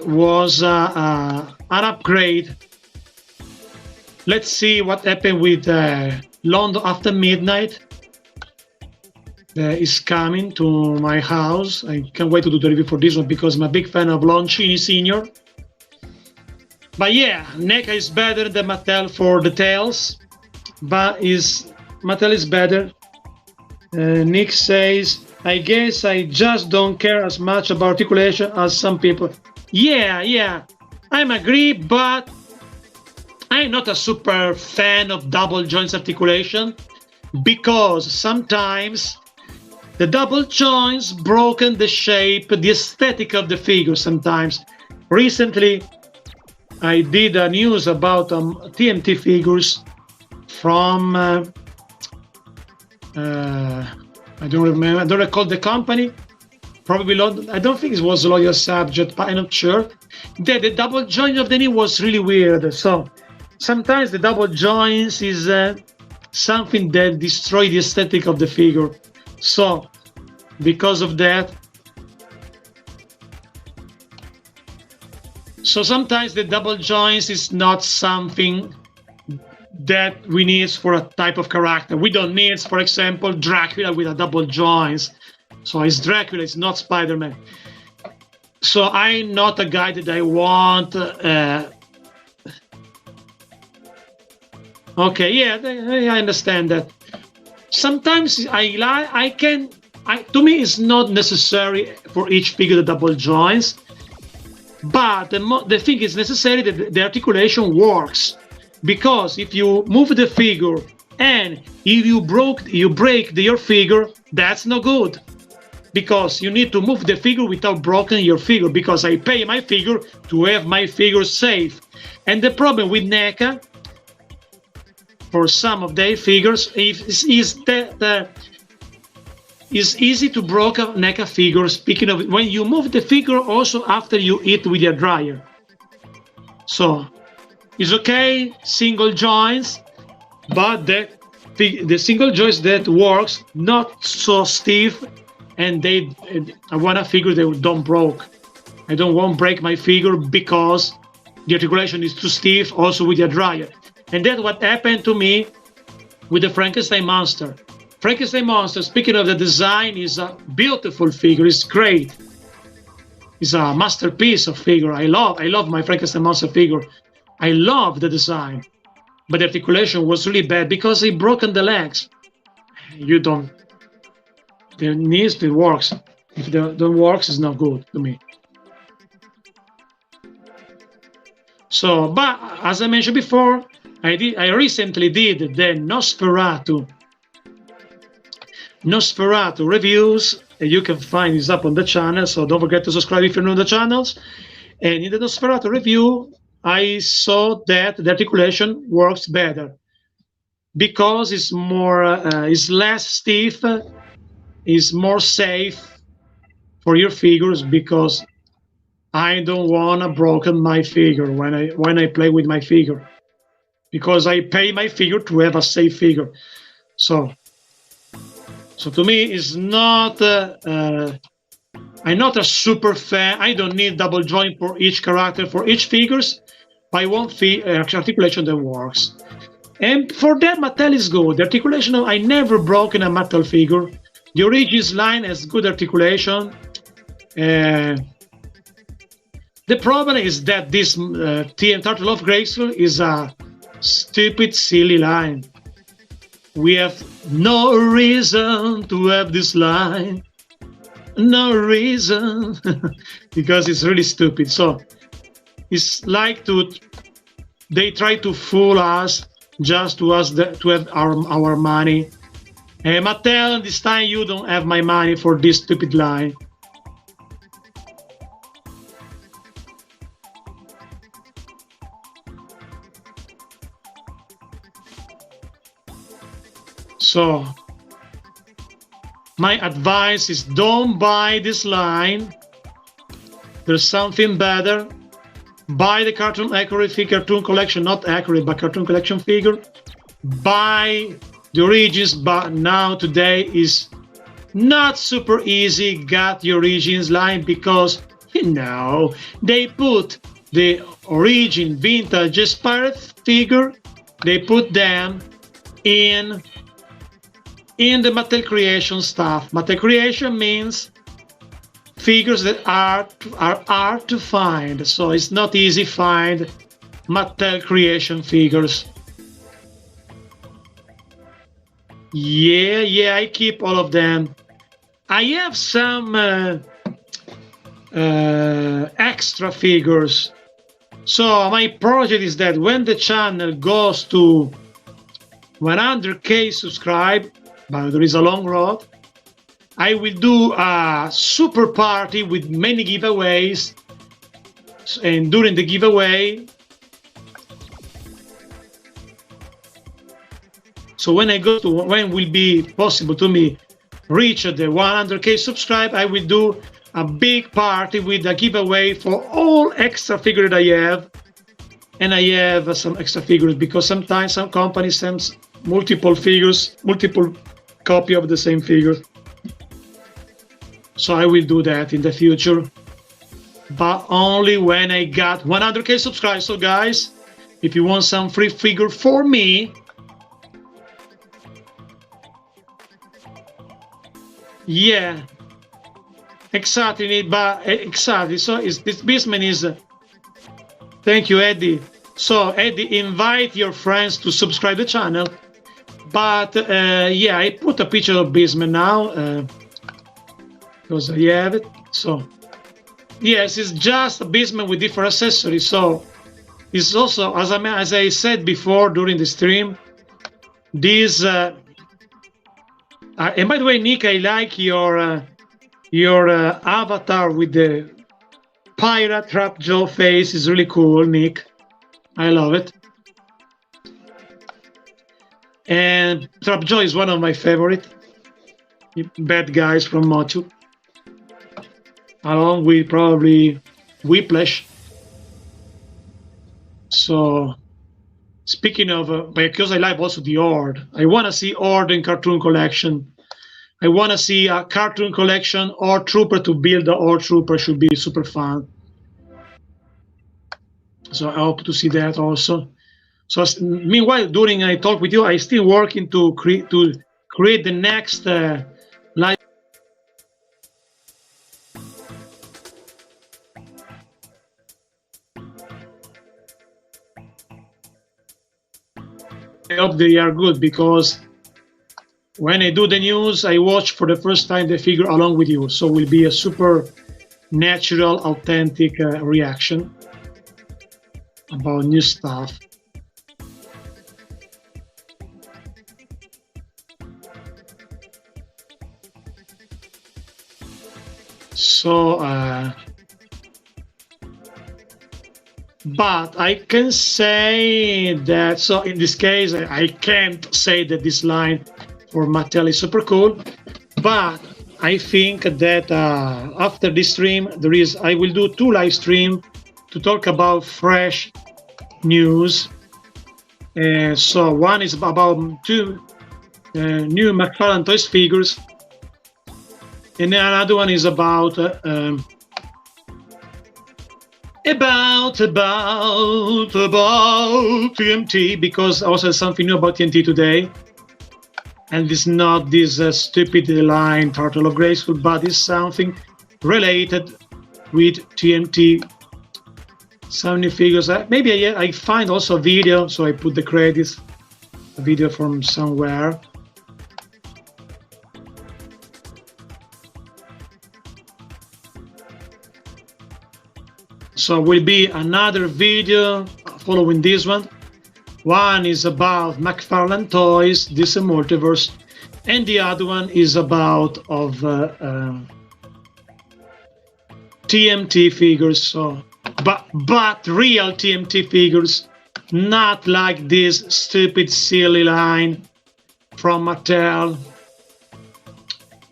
was an upgrade. Let's see what happened with London After Midnight. Is coming to my house. I can't wait to do the review for this one because I'm a big fan of Loncini Senior. But yeah, NECA is better than Mattel for details, but Mattel is better. Nick says, I guess I just don't care as much about articulation as some people. Yeah, I'm agree, but I'm not a super fan of double joints articulation because sometimes the double joints broken the shape, the aesthetic of the figure sometimes. Recently, I did a news about TMT figures from, I don't remember, I don't recall the company. Probably, I don't think it was Loyal Subject, but I'm not sure. The double joint of the knee was really weird. So sometimes the double joints is something that destroys the aesthetic of the figure. So, because of that, so sometimes the double joints is not something that we need for a type of character. We don't need, for example, Dracula with a double joints. So it's Dracula, it's not Spider-Man. So I'm not a guy that I want. Okay, yeah, I understand that. Sometimes to me, it's not necessary for each figure the double joints, but the thing is necessary that the articulation works, because if you move the figure and if you break your figure, that's no good, because you need to move the figure without breaking your figure, because I pay my figure to have my figure safe. And the problem with NECA, for some of their figures, is that it's easy to break a NECA figure. Speaking of, when you move the figure also after you hit with your dryer. So it's okay, single joints, but the single joints that works not so stiff, and I want a figure that don't broke. I don't want to break my figure because the articulation is too stiff also with your dryer. And that's what happened to me with the Frankenstein monster. Frankenstein monster, speaking of the design, is a beautiful figure. It's great. It's a masterpiece of figure. I love my Frankenstein monster figure. I love the design. But the articulation was really bad because he broken the legs. The knees, it works. If it don't works, it's not good to me. So, but as I mentioned before, I recently did the Nosferatu reviews. You can find this up on the channel, so don't forget to subscribe if you're new to the channels. And in the Nosferatu review, I saw that the articulation works better because it's less stiff, is more safe for your figures, because I don't want to broken my figure when I play with my figure, because I pay my figure to have a safe figure. So to me, it's not. I'm not a super fan. I don't need double joint for each character, for each figures. I want articulation that works. And for that, Mattel is good. The articulation, I never broken a Mattel figure. The Origins line has good articulation. The problem is that this TM Turtle of Grayskull is a stupid, silly line. We have no reason to have this line. No reason. Because it's really stupid. So it's like they try to fool us just to have our money. Mattel, this time you don't have my money for this stupid line. So My advice is don't buy this line. There's something better. Buy the Cartoon Accurate figure, Cartoon Collection, not Accurate, but Cartoon Collection figure. Buy the Origins, but now today is not super easy. Got the Origins line because, you know, they put the Origin Vintage Expired figure, they put them in the Mattel Creation stuff. Mattel Creation means figures that are hard to find, so it's not easy to find Mattel Creation figures. Yeah, I keep all of them. I have some extra figures. So my project is that when the channel goes to 100k subscribe, but there is a long road, I will do a super party with many giveaways, and during the giveaway, so when will be possible to me reach the 100k subscribe, I will do a big party with a giveaway for all extra figures that I have, and I have some extra figures because sometimes some companies send multiple figures, multiple copy of the same figure. So I will do that in the future, but only when I got 100k subscribers. So guys, if you want some free figure for me, yeah, exactly. But exactly. So this basement is. Thank you, Eddie. So Eddie, invite your friends to subscribe the channel. But yeah, I put a picture of basement now. Because I have it. So yes, it's just a basement with different accessories. So it's also, as I said before during the stream, this and by the way, Nick, I like your avatar with the pirate trap jaw face. Is really cool, Nick. I love it. And Trapjaw is one of my favorite bad guys from MOTU, along with probably Whiplash. So speaking of, because I like also the Horde, I want to see Horde in Cartoon Collection. I want to see a Cartoon Collection or Trooper to build the Horde Trooper. Should be super fun. So I hope to see that also. So meanwhile, during I talk with you, I still working to create the next live. I hope they are good, because when I do the news, I watch for the first time the figure along with you. So it will be a super natural, authentic reaction about new stuff. So, but I can say that, so in this case, I can't say that this line for Mattel is super cool, but I think that after this stream, I will do 2 live streams to talk about fresh news. So one is about 2 new McFarlane Toys figures, and then another one is about TMT, because also something new about TMT today. And it's not this stupid line Turtle of Grayskull, but it's something related with TMT. Some new figures. Maybe I find also a video, so I put the credits, a video from somewhere. So will be another video following this one. One is about McFarlane Toys, this multiverse, and the other one is about TMT figures. So, but real TMT figures, not like this stupid silly line from Mattel.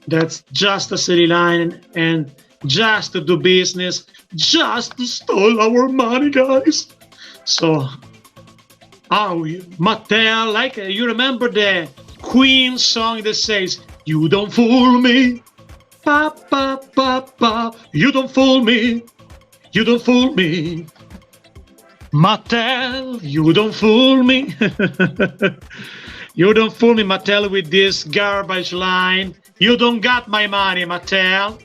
That's just a silly line, and just to do business, just to steal our money, guys. So, Mattel, like you remember the Queen song that says, "You don't fool me, pa pa pa pa, you don't fool me, you don't fool me." Mattel, you don't fool me. You don't fool me, Mattel, with this garbage line. You don't got my money, Mattel.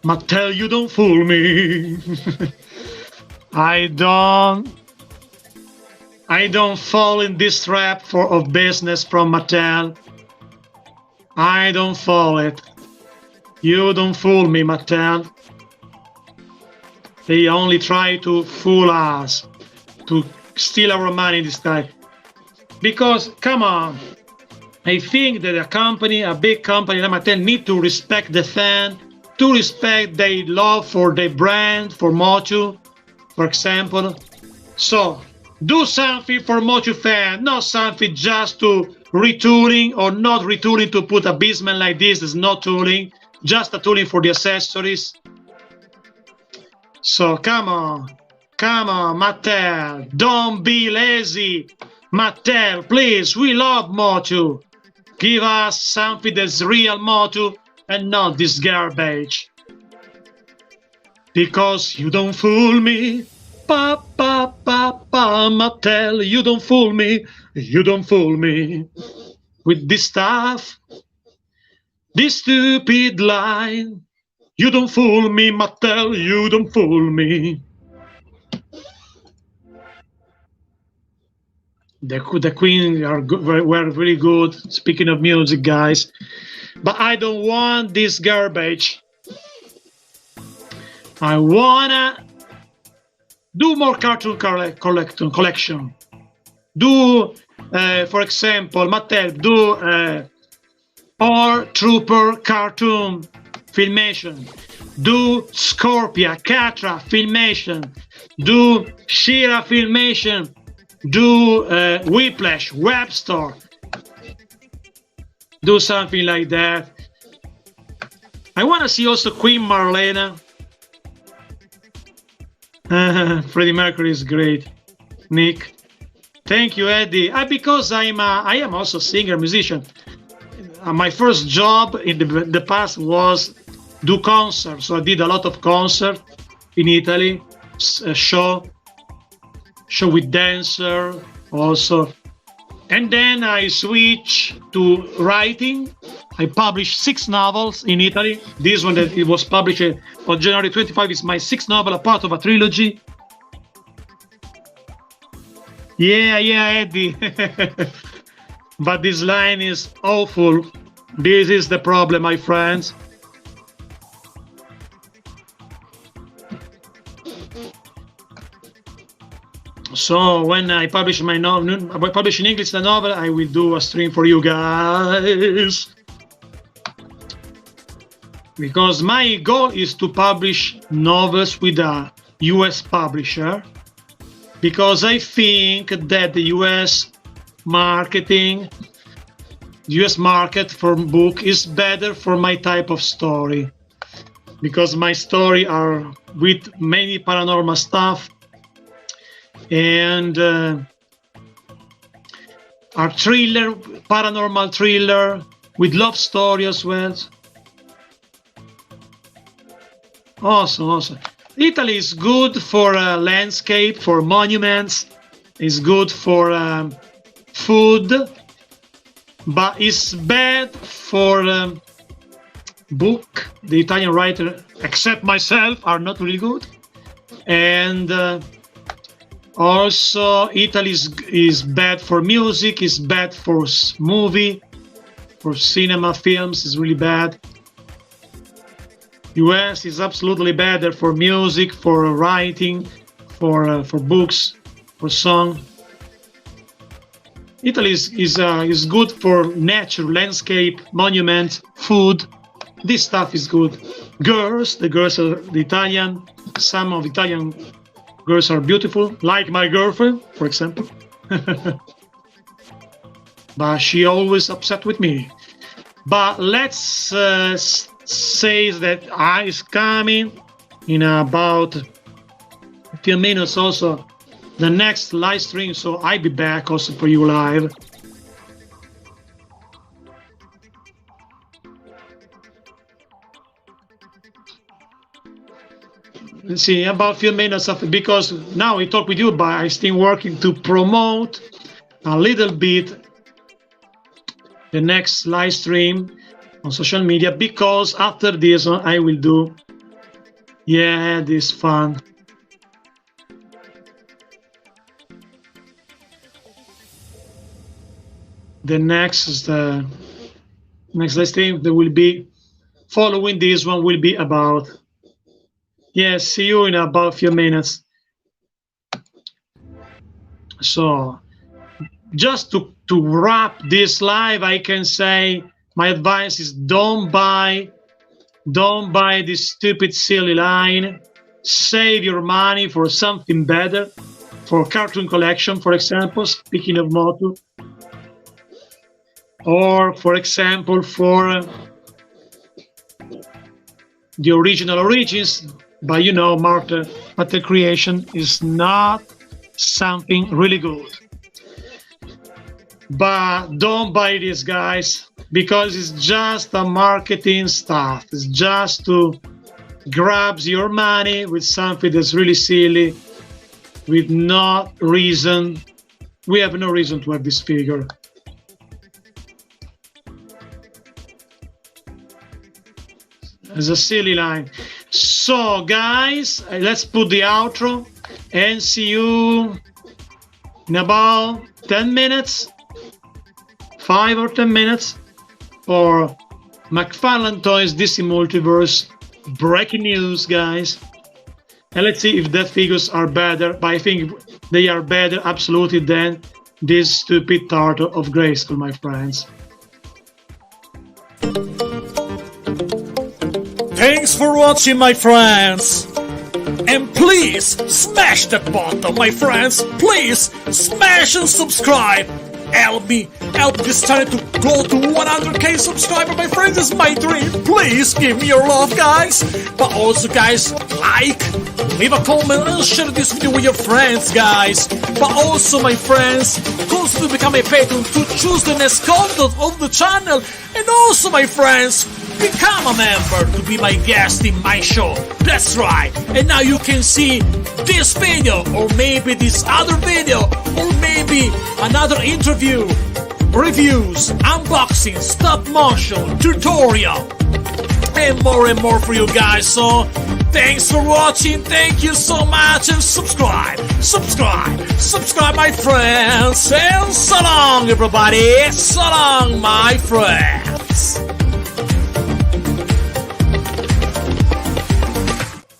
Mattel, you don't fool me. I don't fall in this trap of business from Mattel. I don't fall it. You don't fool me, Mattel. They only try to fool us, to steal our money this time. Because, come on, I think that a big company like Mattel, need to respect the fan, to respect their love for their brand, for MOTU, for example. So, do something for MOTU fan, not something just to retooling or not retooling to put a basement like this. Is not tooling, just a tooling for the accessories. So, come on, Mattel, don't be lazy. Mattel, please, we love MOTU. Give us something that's real MOTU and not this garbage. Because you don't fool me. Pa, pa, pa, pa, Mattel, you don't fool me. You don't fool me. With this stuff, this stupid line. You don't fool me, Mattel, you don't fool me. The Queen were really good, speaking of music, guys. But I don't want this garbage. I wanna do more cartoon collection. Do, for example, Mattel, do All Trooper cartoon filmation. Do Scorpia, Catra filmation. Do She-Ra filmation. Do Whiplash, Webster. Do something like that. I want to see also Queen Marlena. Freddie Mercury is great. Nick, thank you, Eddie. Because I am also a singer, musician. My first job in the past was do concerts. So I did a lot of concerts in Italy, show with dancer also. And then I switched to writing. I published 6 novels in Italy. This one that it was published on January 25 is my 6th novel, a part of a trilogy. Yeah, Eddie. But this line is awful. This is the problem, my friends. So when I publish my novel, I publish in English the novel, I will do a stream for you guys. Because my goal is to publish novels with a US publisher. Because I think that the US market for book is better for my type of story. Because my story are with many paranormal stuff. And our thriller, paranormal thriller with love story as well. Awesome. Italy is good for landscape, for monuments. It's good for food, but it's bad for book. The Italian writer, except myself, are not really good. And also, Italy is bad for music, is bad for movie, for cinema, films, is really bad. US is absolutely better for music, for writing, for books, for song. Italy is good for nature, landscape, monument, food. This stuff is good. The girls are the Italian. Some of Italian girls are beautiful, like my girlfriend, for example. but she always upset with me. But let's say that I is coming in about a few minutes also the next live stream, so I'll be back also for you live. Let's see, about a few minutes of, because now we talk with you, but I'm still working to promote a little bit the next live stream on social media, because after this one I will do, yeah, this fun. The next live stream that will be following this one will be about, yeah, see you in about a few minutes. So just to wrap this live, I can say my advice is don't buy this stupid silly line. Save your money for something better, for cartoon collection, for example, speaking of MOTU, or for example for the original origins. But you know, matter creation is not something really good. But don't buy this, guys, because it's just a marketing stuff. It's just to grab your money with something that's really silly, with no reason. We have no reason to have this figure. It's a silly line. So guys, let's put the outro and see you in about 10 minutes, 5 or 10 minutes, for McFarlane Toys DC Multiverse breaking news, guys. And let's see if that figures are better, but I think they are better absolutely than this stupid turtle of Grayskull, my friends. Thanks for watching, my friends. And please smash that button, my friends. Please smash and subscribe. Help this channel to go to 100k subscribers, my friends. It's my dream. Please give me your love, guys. But also, guys, like, leave a comment and share this video with your friends, guys. But also, my friends, consider to become a patron to choose the next content of the channel. And also, my friends, become a member to be my guest in my show. That's right. And now you can see this video, or maybe this other video, or maybe another interview, reviews, unboxing, stop motion, tutorial, and more for you guys. So thanks for watching. Thank you so much, and subscribe, my friends. And so long, everybody. So long, my friends.